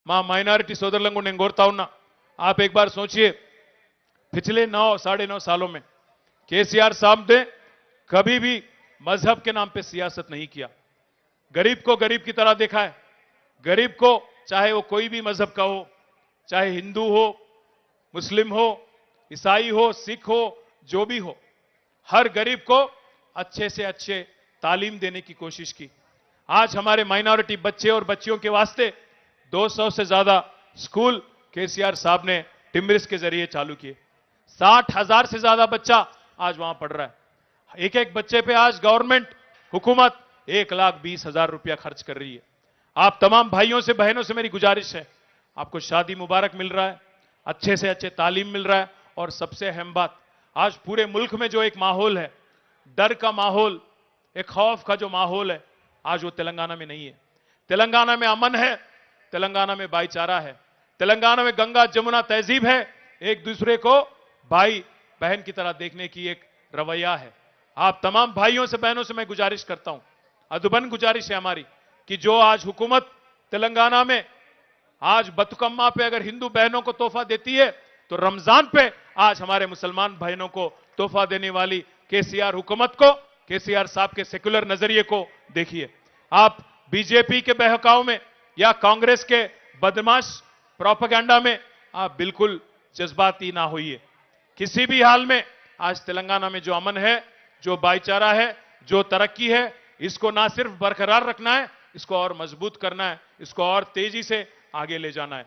మా మైనారిటీ సోదరులను నేను కోరుతా ఉన్నా, आप एक बार सोचिए, पिछले 9 सालों में केसीआर साहब ने कभी भी मजहब के नाम पे सियासत नहीं किया। गरीब को गरीब की तरह देखा है। गरीब को चाहे वो कोई भी मजहब का हो, चाहे हिंदू हो, मुस्लिम हो, ईसाई हो, सिख हो, जो भी हो, हर गरीब को अच्छे से अच्छे तालीम देने की कोशिश की। आज हमारे माइनॉरिटी बच्चे और बच्चियों के वास्ते 200 से ज्यादा स्कूल केसीआर साहब ने टिम्बरिस के जरिए चालू किए। 60,000 से ज्यादा बच्चा आज वहां पढ़ रहा है। एक एक बच्चे पे आज गवर्नमेंट हुकूमत 1,20,000 रुपया खर्च कर रही है। आप तमाम भाइयों से बहनों से मेरी गुजारिश है, आपको शादी मुबारक मिल रहा है, अच्छे से अच्छे तालीम मिल रहा है, और सबसे अहम बात, आज पूरे मुल्क में जो एक माहौल है, डर का माहौल, एक खौफ का जो माहौल है, आज वो तेलंगाना में नहीं है। तेलंगाना में अमन है, तेलंगाना में भाईचारा है, तेलंगाना में गंगा जमुना तहजीब है, एक दूसरे को भाई बहन की तरह देखने की एक रवैया है। आप तमाम भाइयों से बहनों से मैं गुजारिश करता हूं, अदबन गुजारिश है हमारी, कि जो आज हुकूमत तेलंगाना में आज बतुकम्मा पे अगर हिंदू बहनों को तोहफा देती है, तो रमजान पे आज हमारे मुसलमान बहनों को तोहफा देने वाली केसीआर हुकूमत को, केसीआर साहब के सेक्युलर नजरिए को देखिए। आप बीजेपी के बहकाव में या कांग्रेस के बदमाश प्रोपेगेंडा में आप बिल्कुल जज्बाती ना होइए। किसी भी हाल में आज तेलंगाना में जो अमन है, जो भाईचारा है, जो तरक्की है, इसको ना सिर्फ बरकरार रखना है, इसको और मजबूत करना है, इसको और तेजी से आगे ले जाना है।